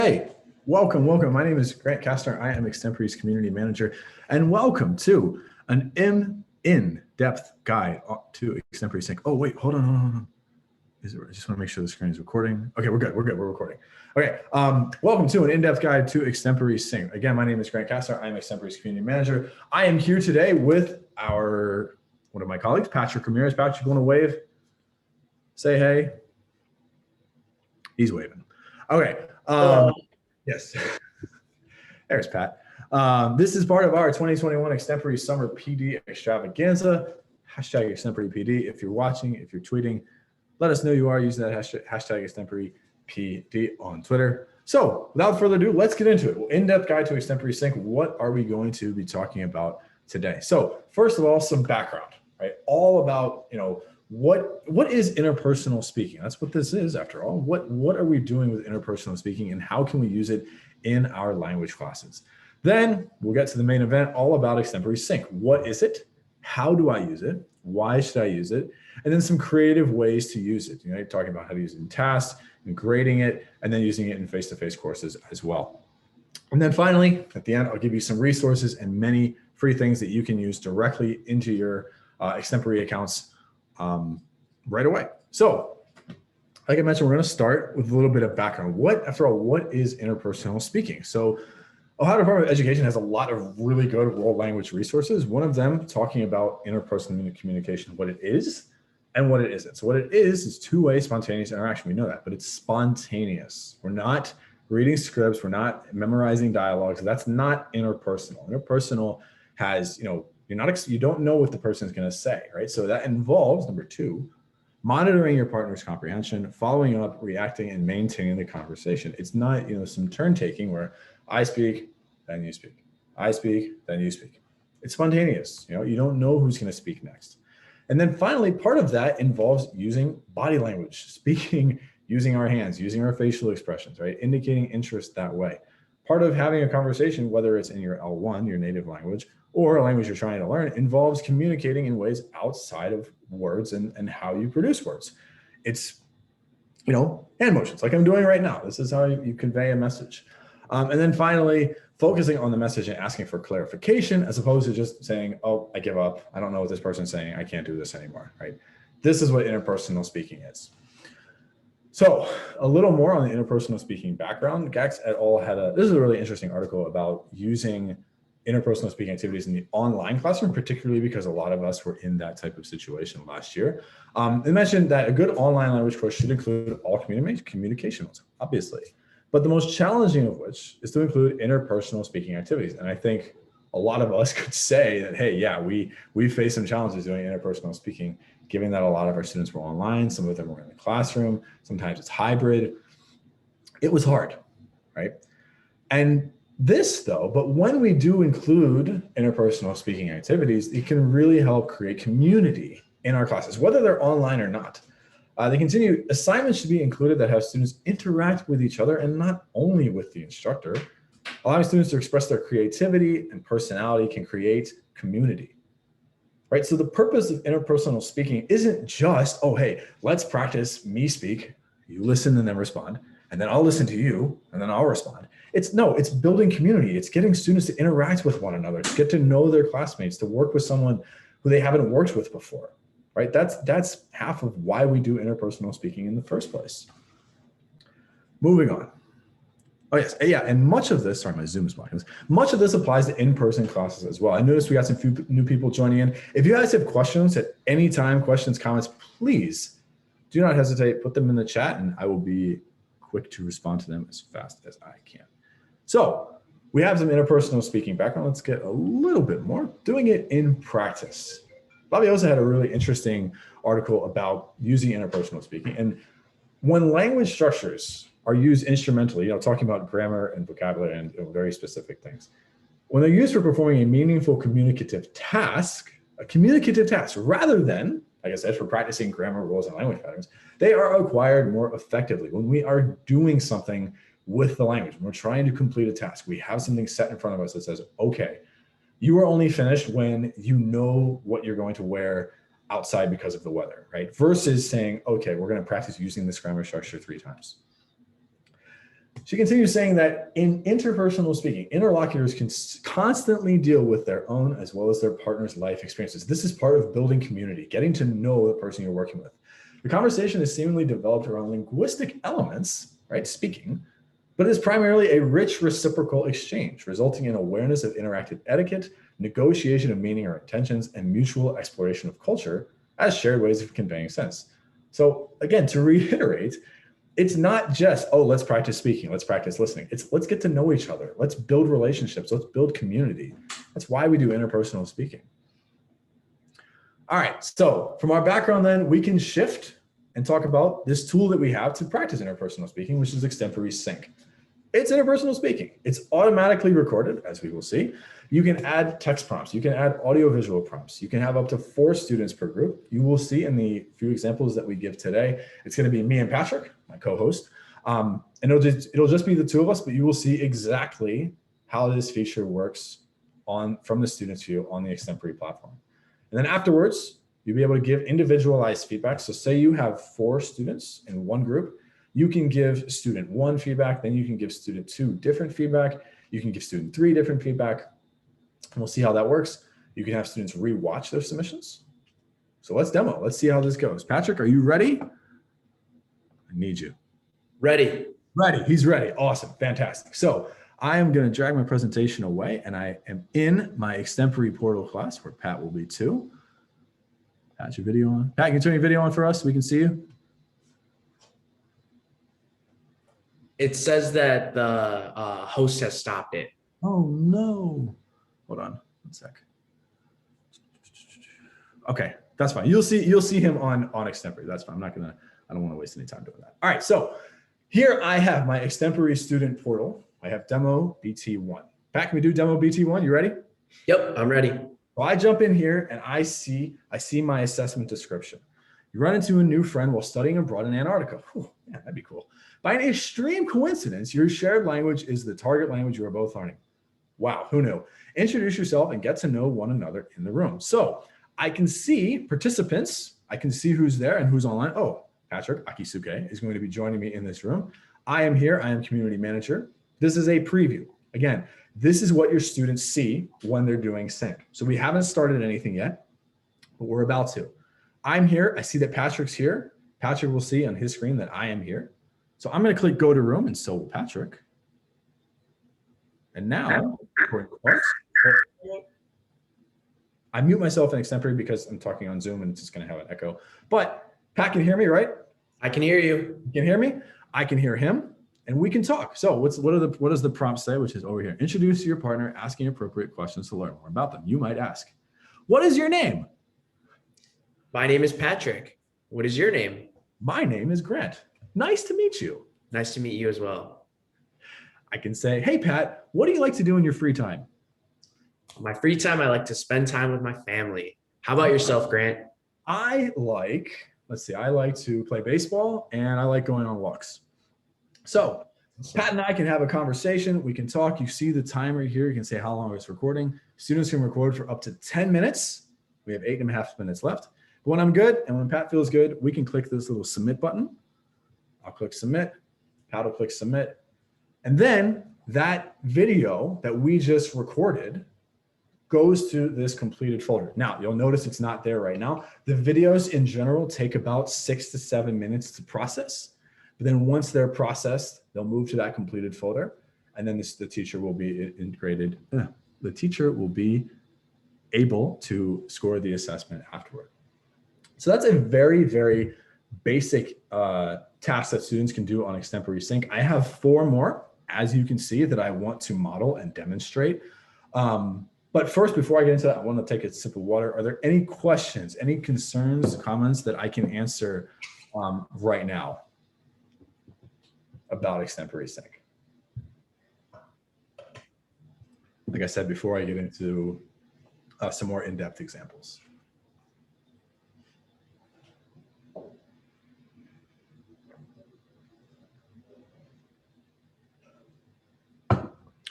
Hey, welcome. My name is Grant Kastner. I am Extempore's community manager, and welcome to an in-depth guide to Extempore Sync. Oh, wait, hold on. I just want to make sure the screen is recording. Okay, we're good. We're recording. Okay, welcome to an in-depth guide to Extempore Sync. Again, my name is Grant Kastner. I am Extempore's community manager. I am here today with one of my colleagues, Patrick Ramirez. Patrick, you want to wave? Say hey. He's waving. Okay. Yes. There's Pat. This is part of our 2021 Extempore Summer PD Extravaganza. Hashtag Extempore PD. If you're watching, if you're tweeting, let us know you are using that hashtag Extempore PD on Twitter. So without further ado, let's get into it. In-depth guide to Extempore Sync. What are we going to be talking about today? So first of all, some background, right? All about, what is interpersonal speaking? That's what this is, after all. What are we doing with interpersonal speaking, and how can we use it in our language classes? Then we'll get to the main event, all about Extempore Sync. What is it? How do I use it? Why should I use it? And then some creative ways to use it. Talking about how to use it in tasks and grading it, and then using it in face-to-face courses as well. And then finally, at the end, I'll give you some resources and many free things that you can use directly into your Extempore accounts right away. So, like I mentioned, we're going to start with a little bit of background. After all, what is interpersonal speaking? So, Ohio Department of Education has a lot of really good world language resources. One of them talking about interpersonal communication, what it is and what it isn't. So what it is two-way spontaneous interaction. We know that, but it's spontaneous. We're not reading scripts. We're not memorizing dialogues. That's not interpersonal. Interpersonal has, you don't know what the person is going to say, right? So that involves, number two, monitoring your partner's comprehension, following up, reacting, and maintaining the conversation. It's not, some turn taking where I speak, then you speak. I speak, then you speak. It's spontaneous. You don't know who's going to speak next. And then finally, part of that involves using body language, speaking, using our hands, using our facial expressions, right? Indicating interest that way. Part of having a conversation, whether it's in your L1, your native language, or a language you're trying to learn, involves communicating in ways outside of words and how you produce words. It's, hand motions like I'm doing right now. This is how you convey a message. And then finally, focusing on the message and asking for clarification, as opposed to just saying, oh, I give up. I don't know what this person's saying. I can't do this anymore, right? This is what interpersonal speaking is. So a little more on the interpersonal speaking background. Gax et al. This is a really interesting article about using interpersonal speaking activities in the online classroom, particularly because a lot of us were in that type of situation last year. They mentioned that a good online language course should include all communication modes, obviously, but the most challenging of which is to include interpersonal speaking activities. And I think a lot of us could say that, hey, yeah, we faced some challenges doing interpersonal speaking, given that a lot of our students were online, some of them were in the classroom, sometimes it's hybrid. It was hard, right? And but when we do include interpersonal speaking activities, it can really help create community in our classes, whether they're online or not. They continue, assignments should be included that have students interact with each other and not only with the instructor. Allowing students to express their creativity and personality can create community, right? So the purpose of interpersonal speaking isn't just, oh, hey, let's practice me speak, you listen and then respond, and then I'll listen to you and then I'll respond. It's building community. It's getting students to interact with one another, to get to know their classmates, to work with someone who they haven't worked with before, right? That's half of why we do interpersonal speaking in the first place. Moving on. Oh yes, yeah, and much of this, sorry, my Zoom is blocking this. Much of this applies to in-person classes as well. I noticed we got some few new people joining in. If you guys have questions at any time, questions, comments, please do not hesitate, put them in the chat and I will be quick to respond to them as fast as I can. So we have some interpersonal speaking background. Let's get a little bit more, doing it in practice. Bobby also had a really interesting article about using interpersonal speaking. And when language structures are used instrumentally, talking about grammar and vocabulary and very specific things, when they're used for performing a meaningful communicative task, rather than, like I said, for practicing grammar rules and language patterns, they are acquired more effectively. When we are doing something with the language, when we're trying to complete a task, we have something set in front of us that says, okay, you are only finished when you know what you're going to wear outside because of the weather, right? Versus saying, okay, we're going to practice using this grammar structure 3 times. She continues saying that in interpersonal speaking, interlocutors can constantly deal with their own as well as their partner's life experiences. This is part of building community, getting to know the person you're working with. The conversation is seemingly developed around linguistic elements, right, speaking, but it is primarily a rich reciprocal exchange, resulting in awareness of interactive etiquette, negotiation of meaning or intentions, and mutual exploration of culture as shared ways of conveying sense. So again, to reiterate, it's not just, oh, let's practice speaking, let's practice listening. It's let's get to know each other. Let's build relationships. Let's build community. That's why we do interpersonal speaking. All right, so from our background then, we can shift and talk about this tool that we have to practice interpersonal speaking, which is Extempore Sync. It's interpersonal speaking. It's automatically recorded, as we will see. You can add text prompts. You can add audio-visual prompts. You can have up to 4 students per group. You will see in the few examples that we give today, it's going to be me and Patrick, my co-host, and it'll just be the 2 of us, but you will see exactly how this feature works from the student's view on the Extempore platform. And then afterwards, you'll be able to give individualized feedback. So say you have 4 students in one group, you can give student 1 feedback, then you can give student 2 different feedback. You can give student 3 different feedback. And we'll see how that works. You can have students rewatch their submissions. So let's demo. Let's see how this goes. Patrick, are you ready? I need you. Ready. Ready. He's ready. Awesome. Fantastic. So I am going to drag my presentation away, and I am in my Extempore portal class where Pat will be too. Pat, your video on. Pat, can you turn your video on for us so we can see you? It says that the host has stopped it. Oh no. Hold on 1 sec. Okay, that's fine. You'll see him on Extempore. That's fine. I don't want to waste any time doing that. All right, so here I have my Extempore student portal. I have demo BT1. Pat, can we do demo BT1? You ready? Yep, I'm ready. So I jump in here and I see my assessment description. You run into a new friend while studying abroad in Antarctica. Whew, yeah, that'd be cool. By an extreme coincidence, your shared language is the target language you are both learning. Wow, who knew? Introduce yourself and get to know one another in the room. So I can see participants. I can see who's there and who's online. Oh, Patrick Akisuke is going to be joining me in this room. I am here. I am community manager. This is a preview. Again, this is what your students see when they're doing sync. So we haven't started anything yet, but we're about to. I'm here. I see that Patrick's here. Patrick will see on his screen that I am here. So I'm going to click go to room, and so will Patrick. And now, I mute myself in Extempore because I'm talking on Zoom and it's just going to have an echo. But Pat can hear me, right? I can hear you. You can hear me? I can hear him, and we can talk. So what does the prompt say, which is over here? Introduce your partner, asking appropriate questions to learn more about them. You might ask, what is your name? My name is Patrick. What is your name? My name is Grant. Nice to meet you. Nice to meet you as well. I can say, hey, Pat, what do you like to do in your free time? My free time, I like to spend time with my family. How about yourself, Grant? I like to play baseball and I like going on walks. So Pat and I can have a conversation. We can talk. You see the timer here. You can say how long it's recording. Students can record for up to 10 minutes. We have 8.5 minutes left. But when I'm good and when Pat feels good, we can click this little submit button. I'll click submit. Pat will click submit. And then that video that we just recorded goes to this completed folder. Now, you'll notice it's not there right now. The videos in general take about 6 to 7 minutes to process. But then once they're processed, they'll move to that completed folder. And then the teacher will be integrated. The teacher will be able to score the assessment afterward. So that's a very, very basic task that students can do on Extempore Sync. I have 4 more, as you can see, that I want to model and demonstrate. But first, before I get into that, I want to take a sip of water. Are there any questions, any concerns, comments that I can answer right now about Extempore Sync? Like I said, before I get into some more in-depth examples.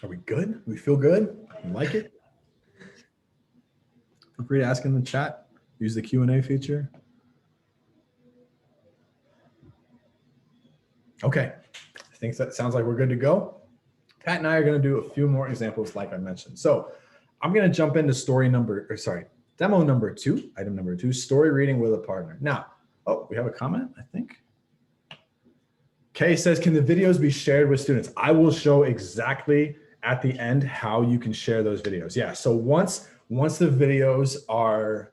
Are we good? We feel good? You like it? Feel free to ask in the chat. Use the Q&A feature. Okay. think that sounds like we're good to go. Pat and I are going to do a few more examples like I mentioned. So I'm going to jump into demo number 2, item number 2, story reading with a partner. Now, oh, we have a comment, I think. Kay says, can the videos be shared with students? I will show exactly at the end how you can share those videos. Yeah, so once the videos are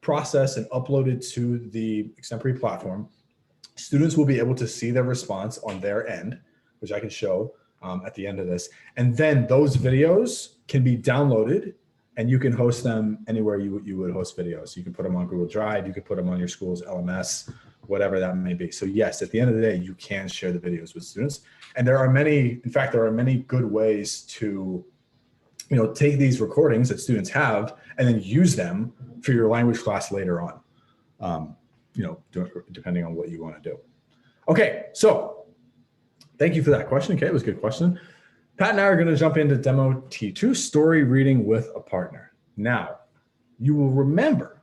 processed and uploaded to the Extempore platform, students will be able to see their response on their end, which I can show at the end of this. And then those videos can be downloaded and you can host them anywhere you would host videos. You can put them on Google Drive, you could put them on your school's LMS, whatever that may be. So yes, at the end of the day, you can share the videos with students. And there are many good ways to, take these recordings that students have and then use them for your language class later on, depending on what you want to do. Okay, so thank you for that question. Okay, it was a good question. Pat and I are going to jump into demo T2, story reading with a partner. Now, you will remember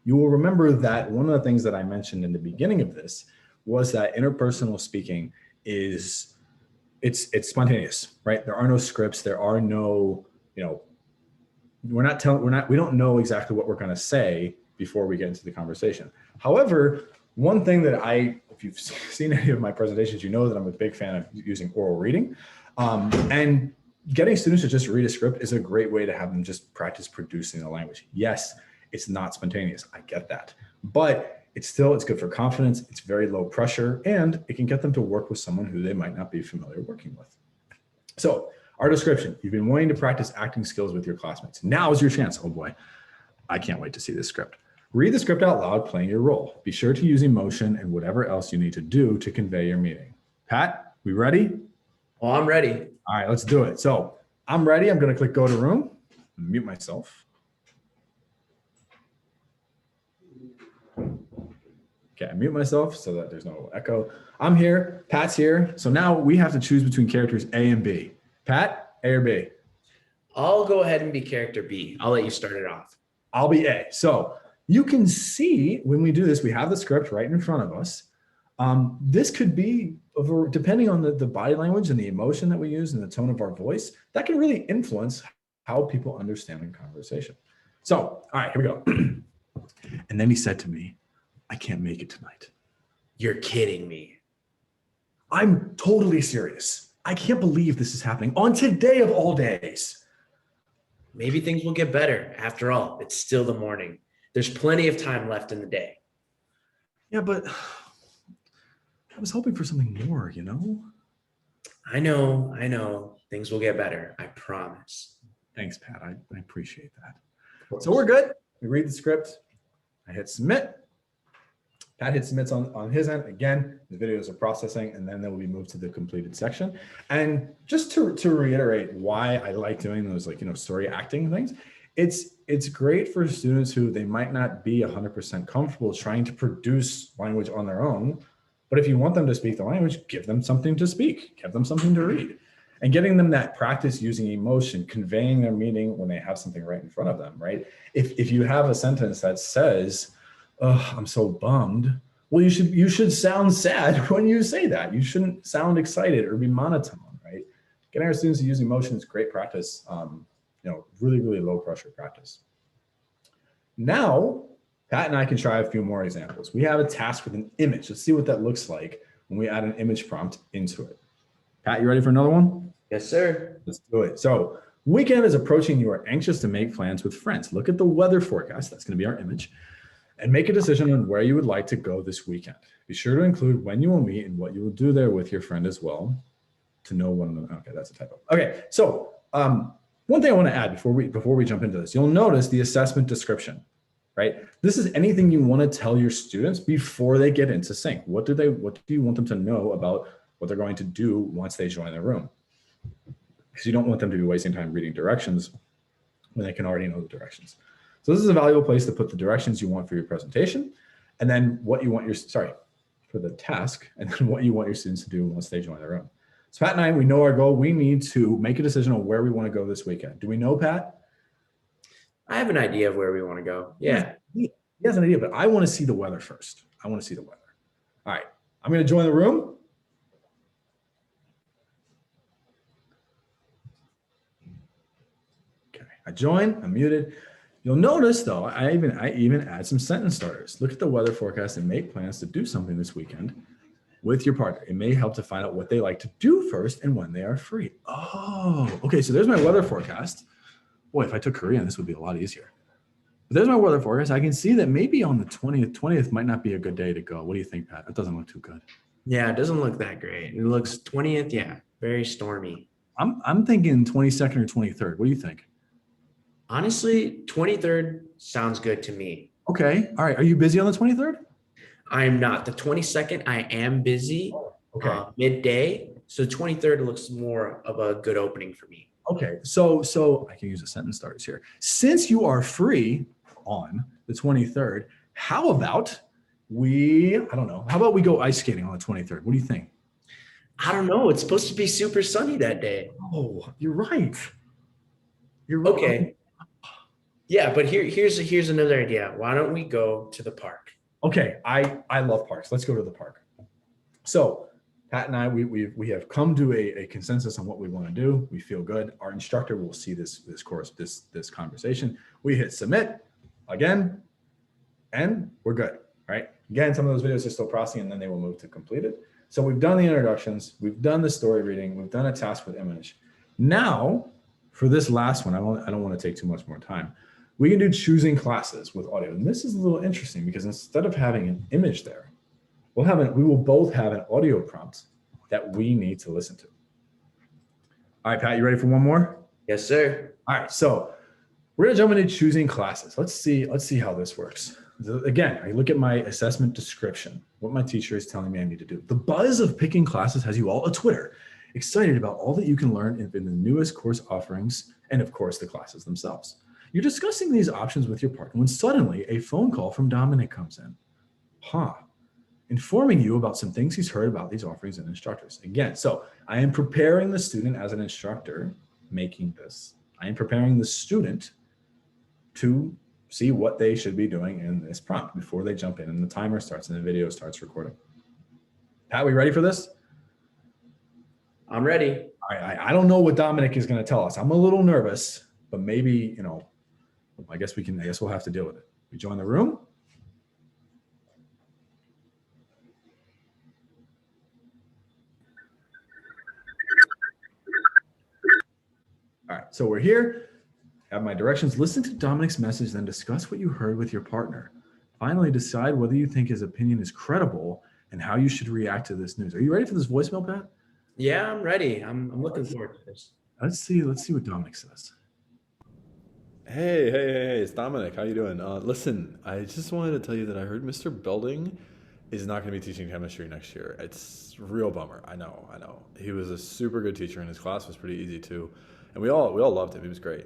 that one of the things that I mentioned in the beginning of this was that interpersonal speaking it's spontaneous, right? There are no scripts. There are no, we don't know exactly what we're going to say before we get into the conversation. However, one thing that if you've seen any of my presentations, you know that I'm a big fan of using oral reading. And getting students to just read a script is a great way to have them just practice producing the language. Yes, it's not spontaneous. I get that. But it's good for confidence. It's very low pressure, and it can get them to work with someone who they might not be familiar working with. So our description, you've been wanting to practice acting skills with your classmates. Now is your chance. Oh boy, I can't wait to see this script. Read the script out loud, playing your role. Be sure to use emotion and whatever else you need to do to convey your meaning. Pat, we ready? Oh, I'm ready. All right, let's do it. So I'm ready. I'm going to click go to room, mute myself. Okay, I mute myself so that there's no echo. I'm here, Pat's here. So now we have to choose between characters A and B. Pat, A or B? I'll go ahead and be character B. I'll let you start it off. I'll be A. So you can see when we do this, we have the script right in front of us. This could be, depending on the body language and the emotion that we use and the tone of our voice, that can really influence how people understand the conversation. So, all right, here we go. And then he said to me, I can't make it tonight. You're kidding me. I'm totally serious. I can't believe this is happening on today of all days. Maybe things will get better. After all, it's still the morning. There's plenty of time left in the day. Yeah, but I was hoping for something more, I know. Things will get better. I promise. Thanks, Pat. I appreciate that. So we're good. We read the script. I hit submit. Pat hit submits on his end. Again, the videos are processing, and then they will be moved to the completed section. And just to reiterate why I like doing those, story acting things, it's great for students who they might not be 100% comfortable trying to produce language on their own. But if you want them to speak the language, give them something to speak, give them something to read. And getting them that practice using emotion, conveying their meaning when they have something right in front of them, right? If you have a sentence that says, oh, I'm so bummed, well, you should sound sad when you say that. You shouldn't sound excited or be monotone, right? Getting our students to use emotion is great practice, really, really low pressure practice. Now, Pat and I can try a few more examples. We have a task with an image. Let's see what that looks like when we add an image prompt into it. Pat, you ready for another one? Yes, sir. Let's do it. So weekend is approaching. You are anxious to make plans with friends. Look at the weather forecast. That's going to be our image. And make a decision on where you would like to go this weekend. Be sure to include when you will meet and what you will do there with your friend as well to know one of them. Okay, that's a typo. Okay, so one thing I want to add before we jump into this, you'll notice the assessment description, right? This is anything you want to tell your students before they get into sync. What do you want them to know about what they're going to do once they join the room? Because you don't want them to be wasting time reading directions when they can already know the directions. So this is a valuable place to put the directions you want for your presentation, and then what you want for the task, and then what you want your students to do once they join the room. So Pat and I, we know our goal. We need to make a decision on where we want to go this weekend. Do we know, Pat? I have an idea of where we want to go. Yeah. He has an idea, but I want to see the weather first. I want to see the weather. All right, I'm going to join the room. I join, I'm muted. You'll notice though, I even add some sentence starters. Look at the weather forecast and make plans to do something this weekend with your partner. It may help to find out what they like to do first and when they are free. Oh, okay. So there's my weather forecast. Boy, if I took Korean, this would be a lot easier. But there's my weather forecast. I can see that maybe on the 20th might not be a good day to go. What do you think, Pat? It doesn't look too good. Yeah, it doesn't look that great. It looks 20th. Yeah, very stormy. I'm thinking 22nd or 23rd. What do you think? Honestly, 23rd sounds good to me. Okay. All right. Are you busy on the 23rd? I am not. The 22nd, I am busy midday. So 23rd looks more of a good opening for me. Okay. So I can use a sentence starters here. Since you are free on the 23rd, how about we go ice skating on the 23rd? What do you think? I don't know. It's supposed to be super sunny that day. Oh, you're right. You're right. Okay. Yeah, but here's another idea. Why don't we go to the park? Okay, I love parks. Let's go to the park. So Pat and I, we have come to a consensus on what we want to do. We feel good. Our instructor will see this conversation. We hit submit again, and we're good. Right? Again, some of those videos are still processing, and then they will move to completed. So we've done the introductions, we've done the story reading, we've done a task with image. Now, for this last one, I don't want to take too much more time. We can do choosing classes with audio. And this is a little interesting because instead of having an image there, we will both have an audio prompt that we need to listen to. All right, Pat, you ready for one more? Yes, sir. All right, so we're gonna jump into choosing classes. Let's see how this works. Again, I look at my assessment description, what my teacher is telling me I need to do. The buzz of picking classes has you all a Twitter, excited about all that you can learn in the newest course offerings and of course the classes themselves. You're discussing these options with your partner when suddenly a phone call from Dominic comes in. Informing you about some things he's heard about these offerings and instructors. Again, so I am preparing the student as an instructor making this. I am preparing the student to see what they should be doing in this prompt before they jump in and the timer starts and the video starts recording. Pat, we ready for this? I'm ready. All right, I don't know what Dominic is going to tell us. I'm a little nervous, but maybe, I guess we'll have to deal with it. We join the room. All right, so we're here. Have my directions. Listen to Dominic's message, then discuss what you heard with your partner. Finally, decide whether you think his opinion is credible and how you should react to this news. Are you ready for this voicemail, Pat? Yeah, I'm ready. I'm looking forward to this. Let's see what Dominic says. Hey, it's Dominic. How you doing? Listen, I just wanted to tell you that I heard Mr. Belding is not going to be teaching chemistry next year. It's a real bummer. I know. He was a super good teacher, and his class was pretty easy too, and we all loved him. He was great.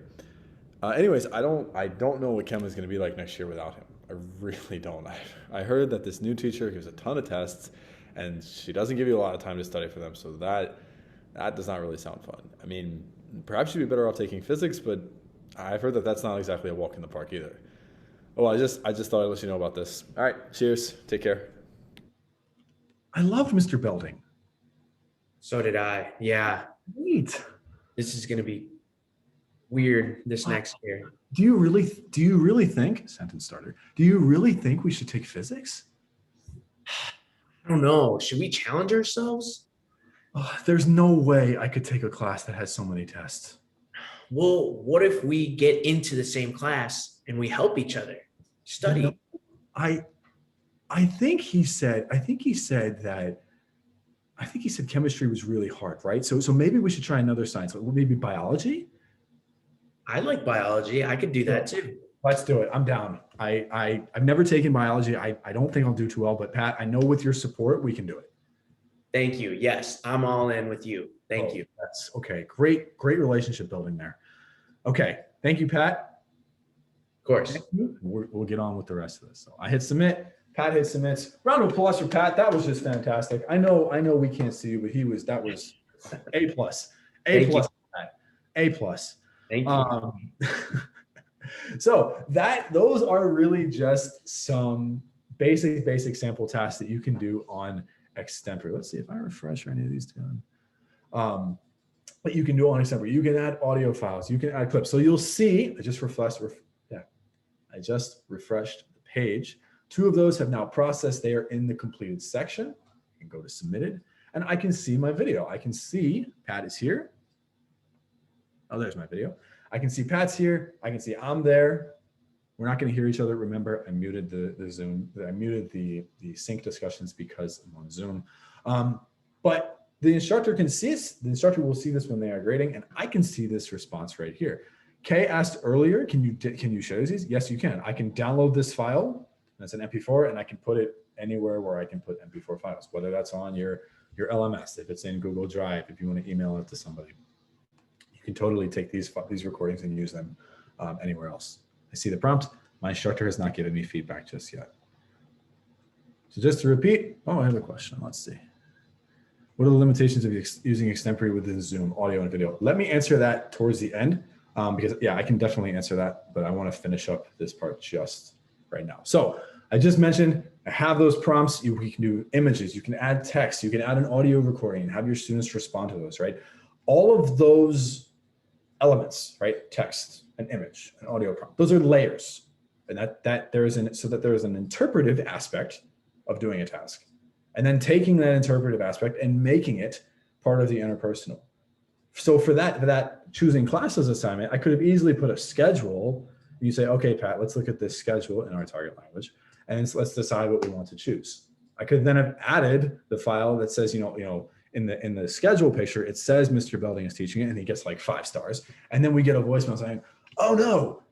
Anyways, I don't know what chem is going to be like next year without him. I really don't. I heard that this new teacher gives a ton of tests, and she doesn't give you a lot of time to study for them. So that does not really sound fun. I mean, perhaps you'd be better off taking physics, but I've heard that that's not exactly a walk in the park either. Oh, I just thought I'd let you know about this. All right, cheers. Take care. I loved Mr. Belding. So did I. Yeah. Neat. This is going to be weird this next year. Do you really think, sentence starter, do you really think we should take physics? I don't know. Should we challenge ourselves? There's no way I could take a class that has so many tests. Well, what if we get into the same class and we help each other study? I think he said chemistry was really hard, right? So maybe we should try another science. Maybe biology? I like biology. I could do that too. Let's do it. I'm down. I've never taken biology. I don't think I'll do too well, but Pat, I know with your support, we can do it. Thank you. Yes, I'm all in with you. Thank you. That's okay. Great relationship building there. Okay. Thank you, Pat. Of course. We'll get on with the rest of this. So I hit submit. Pat hit submits. Round of applause for Pat. That was just fantastic. I know we can't see you, but that was A+. A+. Pat. A+. Thank you. So those are really just some basic sample tasks that you can do on Extempore. Let's see if I refresh or any of these done. But you can do on Extempore. You can add audio files. You can add clips. So you'll see, I just refreshed the page. 2 of those have now processed. They are in the completed section. I can go to submitted, and I can see my video. I can see Pat is here. Oh, there's my video. I can see Pat's here. I can see I'm there. We're not going to hear each other. Remember, I muted the Zoom. I muted the sync discussions because I'm on Zoom. But the instructor can see this. The instructor will see this when they are grading, and I can see this response right here. Kay asked earlier, can you show these? Yes, you can. I can download this file. That's an MP4, and I can put it anywhere where I can put MP4 files, whether that's on your LMS, if it's in Google Drive, if you want to email it to somebody. You can totally take these recordings and use them anywhere else. I see the prompt. My instructor has not given me feedback just yet. So just to repeat, I have a question. Let's see. What are the limitations of using Extempore within Zoom audio and video? Let me answer that towards the end because yeah, I can definitely answer that, but I want to finish up this part just right now. So I just mentioned I have those prompts. You can do images, you can add text, you can add an audio recording and have your students respond to those, right? All of those elements, right? Text, an image, an audio prompt, those are layers. And that there is an interpretive aspect of doing a task. And then taking that interpretive aspect and making it part of the interpersonal. So for that choosing classes assignment, I could have easily put a schedule. And you say, okay, Pat, let's look at this schedule in our target language, and let's decide what we want to choose. I could then have added the file that says, in the schedule picture, it says Mr. Belding is teaching it, and he gets like 5 stars. And then we get a voicemail saying, oh no,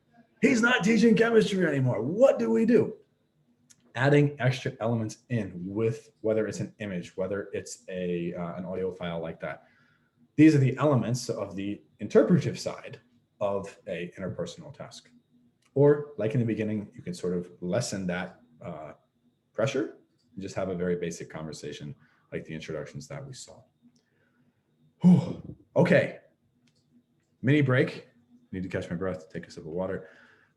he's not teaching chemistry anymore. What do we do? Adding extra elements in with whether it's an image, whether it's an audio file like that. These are the elements of the interpretive side of a interpersonal task. Or like in the beginning, you can sort of lessen that pressure and just have a very basic conversation like the introductions that we saw. Whew. Okay, mini break. Need to catch my breath, take a sip of water.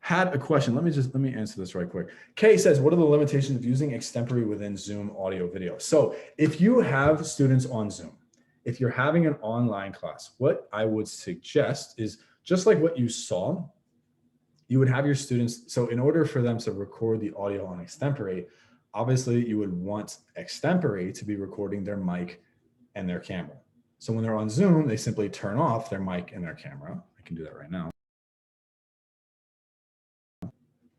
Had a question. Let me answer this right quick. Kay says, what are the limitations of using Extempore within Zoom audio video? So if you have students on Zoom, if you're having an online class, what I would suggest is just like what you saw, you would have your students. So in order for them to record the audio on Extempore, obviously you would want Extempore to be recording their mic and their camera. So when they're on Zoom, they simply turn off their mic and their camera. I can do that right now.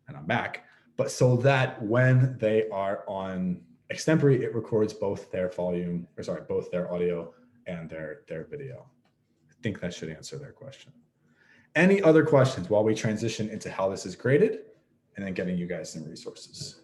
And I'm back. But so that when they are on Extempore, it records both their both their audio and their video. I think that should answer their question. Any other questions while we transition into how this is graded and then getting you guys some resources?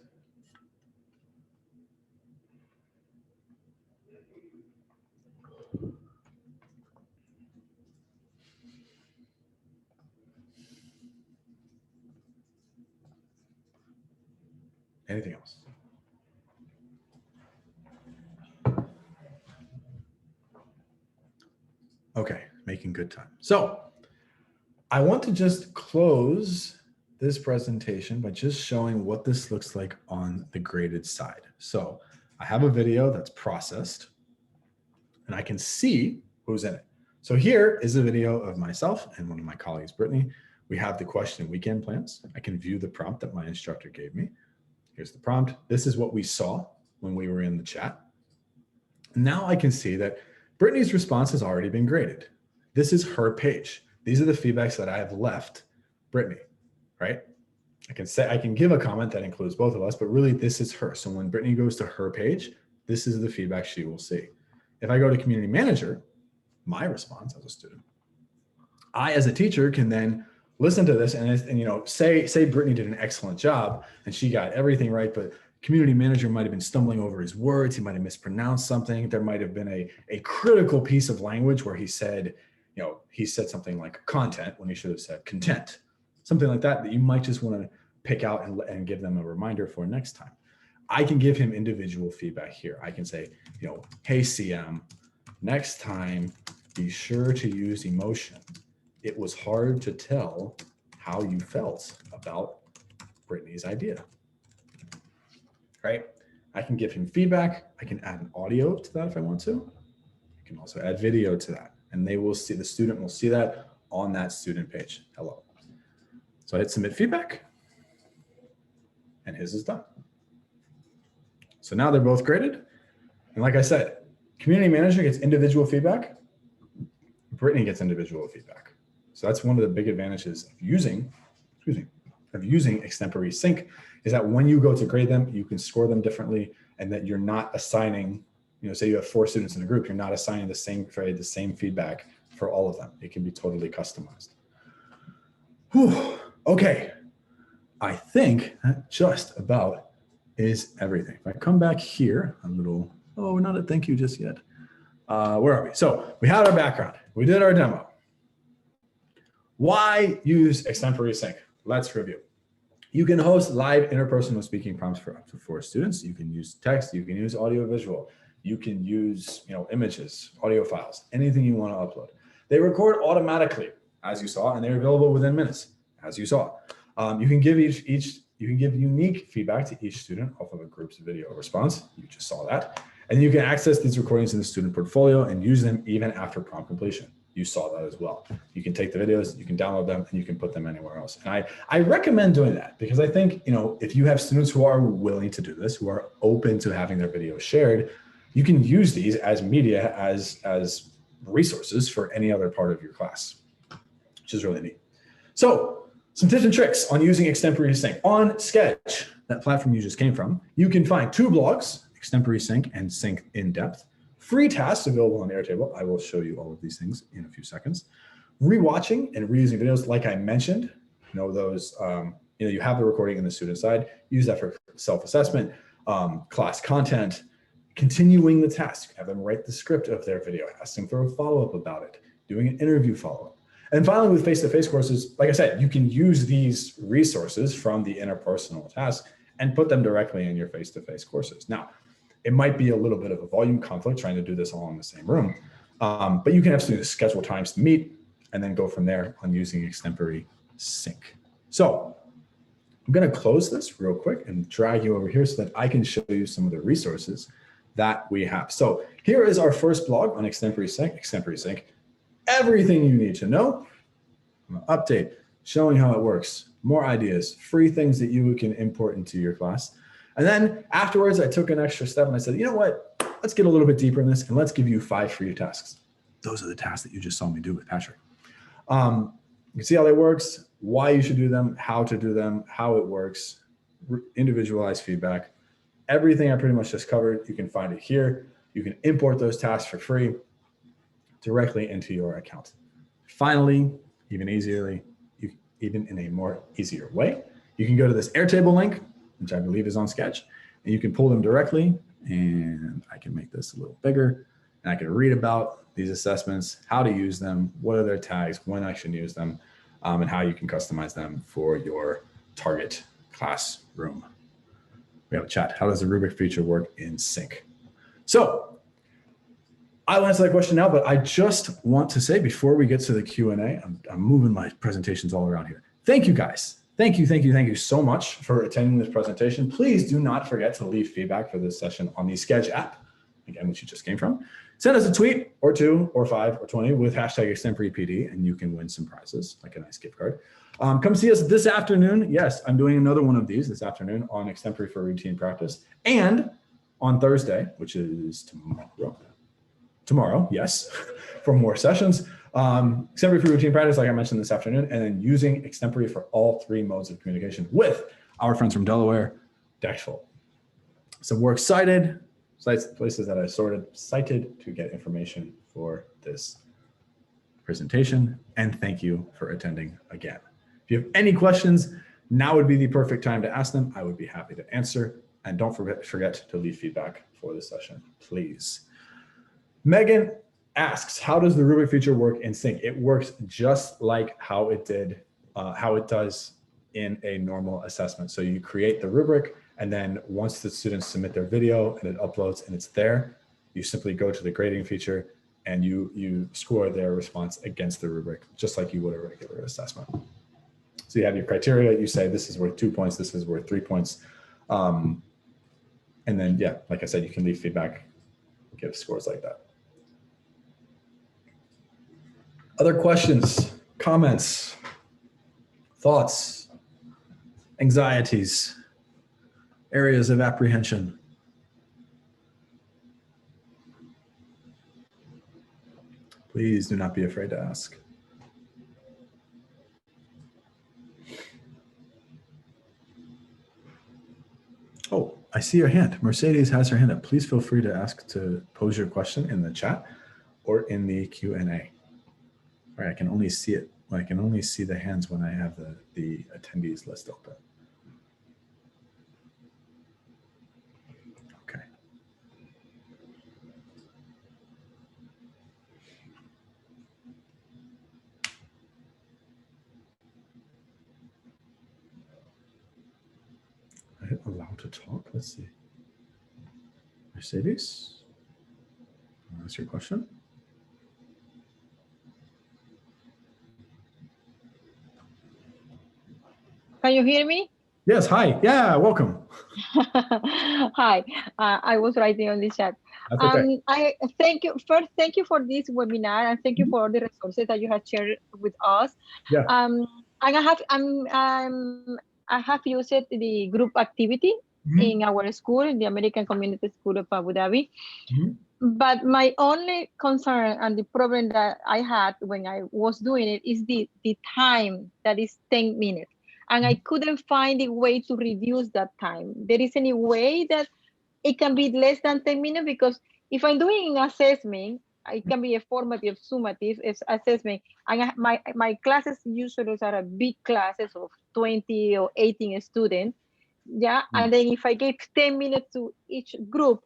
Anything else? Okay, making good time. So I want to just close this presentation by just showing what this looks like on the graded side. So I have a video that's processed and I can see who's in it. So here is a video of myself and one of my colleagues, Brittany. We have the question and weekend plans. I can view the prompt that my instructor gave me. Here's the prompt. This is what we saw when we were in the chat. Now I can see that Brittany's response has already been graded. This is her page. These are the feedbacks that I have left Brittany, right? I can give a comment that includes both of us, but really this is her. So when Brittany goes to her page, this is the feedback she will see. If I go to community manager, my response as a student, I as a teacher can then listen to this and say Brittany did an excellent job and she got everything right, but community manager might have been stumbling over his words. He might have mispronounced something. There might have been a critical piece of language where he said something like content when he should have said content, something like that you might just want to pick out and give them a reminder for next time. I can give him individual feedback here. I can say, hey CM, next time be sure to use emotion. It was hard to tell how you felt about Brittany's idea, right? I can give him feedback. I can add an audio to that if I want to. I can also add video to that. and they will see, the student will see that on that student page. Hello. So I hit submit feedback, and his is done. So now they're both graded. And like I said, community manager gets individual feedback. Brittany gets individual feedback. So that's one of the big advantages of using, Extempore Sync, is that when you go to grade them, you can score them differently, and that you're not assigning, say you have 4 students in a group, you're not assigning the same grade, the same feedback for all of them. It can be totally customized. Whew. Okay. I think that just about is everything. If I come back here, a little, oh, not a thank you just yet. Where are we? So we had our background. We did our demo. Why use Extempore Sync? Let's review. You can host live interpersonal speaking prompts for up to 4 students. You can use text. You can use audio visual. You can use images, audio files, anything you want to upload. They record automatically, as you saw, and they're available within minutes, as you saw. You can give you can give unique feedback to each student off of a group's video response. You just saw that. And you can access these recordings in the student portfolio and use them even after prompt completion. You saw that as well. You can take the videos, you can download them, and you can put them anywhere else. And I recommend doing that because I think, if you have students who are willing to do this, who are open to having their videos shared, you can use these as media, as resources for any other part of your class, which is really neat. So some tips and tricks on using Extempore Sync. On Sketch, that platform you just came from, you can find 2 blogs, Extempore Sync and Sync in Depth. Free tasks available on Airtable. I will show you all of these things in a few seconds. Rewatching and reusing videos, like I mentioned, those, you have the recording in the student side, use that for self-assessment, class content, continuing the task, have them write the script of their video, ask them for a follow-up about it, doing an interview follow-up. And finally, with face-to-face courses, like I said, you can use these resources from the interpersonal task and put them directly in your face-to-face courses. Now, it might be a little bit of a volume conflict trying to do this all in the same room, but you can have students schedule times to meet and then go from there on using Extempore Sync. So I'm going to close this real quick and drag you over here so that I can show you some of the resources that we have. So here is our first blog on Extempore Sync, everything you need to know, update, showing how it works, more ideas, free things that you can import into your class. And then afterwards, I took an extra step and I said, you know what, let's get a little bit deeper in this and let's give you 5 free tasks. Those are the tasks that you just saw me do with Patrick. You can see how that works, why you should do them, how to do them, how it works, individualized feedback. Everything I pretty much just covered, you can find it here. You can import those tasks for free directly into your account. Finally, even in a more easier way, you can go to this Airtable link, which I believe is on Sketch, and you can pull them directly, and I can make this a little bigger, and I can read about these assessments, how to use them, what are their tags, when I should use them, and how you can customize them for your target classroom. We have a chat. How does the rubric feature work in Sync? So I'll answer that question now, but I just want to say before we get to the Q&A, I'm moving my presentations all around here. Thank you guys. Thank you so much for attending this presentation. Please do not forget to leave feedback for this session on the Sketch app, again, which you just came from. Send us a tweet or 2 or 5 or 20 with hashtag ExtemporePD, and you can win some prizes, like a nice gift card. Come see us this afternoon. Yes, I'm doing another one of these this afternoon on Extempore for routine practice. And on Thursday, which is tomorrow, yes, for more sessions. Extempore for routine practice, like I mentioned this afternoon, and then using Extempore for all 3 modes of communication with our friends from Delaware, Dexful. So we're excited, places that I cited to get information for this presentation, and thank you for attending again. If you have any questions, now would be the perfect time to ask them. I would be happy to answer, and don't forget to leave feedback for this session, please. Megan asks, how does the rubric feature work in Sync? It works just like how it does in a normal assessment. So you create the rubric, and then once the students submit their video and it uploads and it's there, you simply go to the grading feature and you score their response against the rubric, just like you would a regular assessment. So you have your criteria, you say this is worth 2 points, this is worth 3 points. And then, yeah, like I said, you can leave feedback, give scores like that. Other questions, comments, thoughts, anxieties, areas of apprehension? Please do not be afraid to ask. Oh, I see your hand. Mercedes has her hand up. Please feel free to pose your question in the chat or in the Q&A. All right, I can only see it. I can only see the hands when I have the attendees list open. Okay. I hit allow to talk. Let's see. Mercedes, that's your question. Can you hear me? Yes. Hi. Yeah. Welcome. Hi. I was writing on the chat. That's okay. I thank you first. Thank you for this webinar and thank you for the resources that you have shared with us. Yeah. I have used the group activity in our school, in the American Community School of Abu Dhabi. But my only concern and the problem that I had when I was doing it is the time, that is 10 minutes. And I couldn't find a way to reduce that time. There is any way that it can be less than 10 minutes? Because if I'm doing an assessment, it can be a formative, summative assessment. And my classes usually are big classes of 20 or 18 students. Yeah. And then if I give 10 minutes to each group,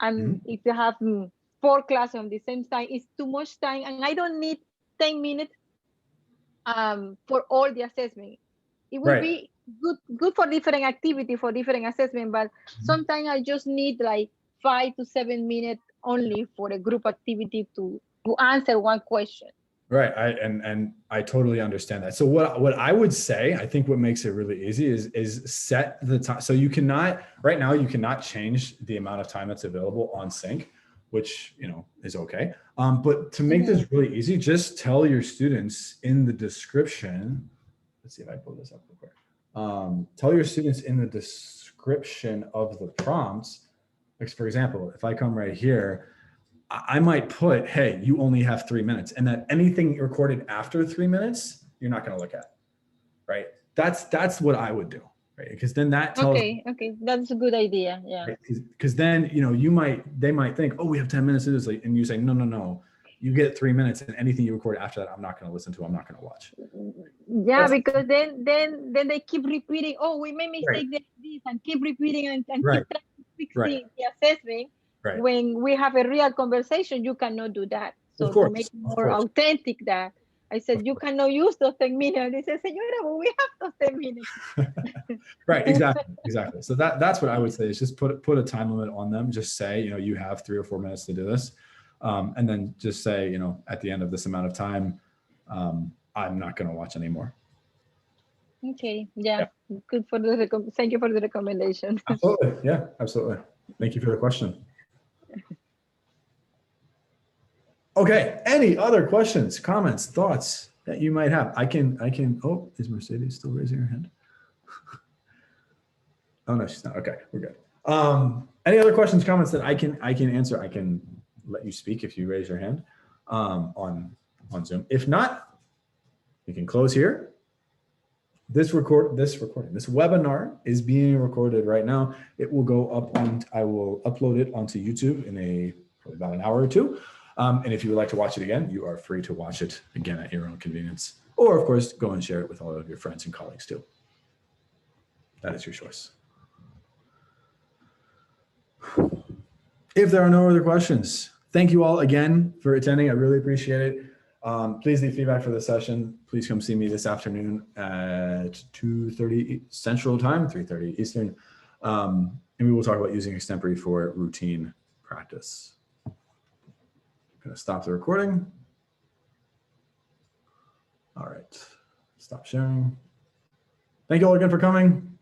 and if you have 4 classes on the same time, it's too much time. And I don't need 10 minutes for all the assessment. It will be good for different activity, for different assessment, but sometimes I just need like 5 to 7 minutes only for a group activity to answer one question. Right. I totally understand that. So what I would say, I think what makes it really easy is set the time. So you cannot, right now, you cannot change the amount of time that's available on sync, which, is okay. But to make this really easy, just tell your students in the description. Let's see if I pull this up real quick. Tell your students in the description of the prompts, like for example, if I come right here, I might put, hey, you only have 3 minutes, and that anything recorded after 3 minutes, you're not going to look at, right? That's what I would do, right? Because then that tells. Okay, that's a good idea. Yeah. Because then they might think, oh, we have 10 minutes to do this, and you say, no, you get 3 minutes, and anything you record after that, I'm not going to listen to, I'm not going to watch. Yeah, because then they keep repeating, oh, we made mistake this, and keep repeating and keep trying to fix the assessment. Right. When we have a real conversation, you cannot do that. So to make it more authentic, that I said, you cannot use those 10 minutes. They said, Señora, but we have those 10 minutes. Right, exactly. So that's what I would say is just put a time limit on them. Just say, you have 3 or 4 minutes to do this. And then just say, at the end of this amount of time, I'm not going to watch anymore. Okay. Yeah. Good for thank you for the recommendation. Absolutely. Yeah, absolutely. Thank you for the question. Okay. Any other questions, comments, thoughts that you might have? I can, oh, is Mercedes still raising her hand? Oh no, she's not. Okay, we're good. Any other questions, comments that I can answer? I can let you speak if you raise your hand on Zoom. If not, we can close here. This webinar is being recorded right now. It will go up I will upload it onto YouTube in probably about an hour or two. And if you would like to watch it again, you are free to watch it again at your own convenience. Or of course, go and share it with all of your friends and colleagues too. That is your choice. If there are no other questions, thank you all again for attending. I really appreciate it. Please leave feedback for the session. Please come see me this afternoon at 2:30 Central Time, 3:30 Eastern. And we will talk about using Extempore for routine practice. I'm going to stop the recording. All right, stop sharing. Thank you all again for coming.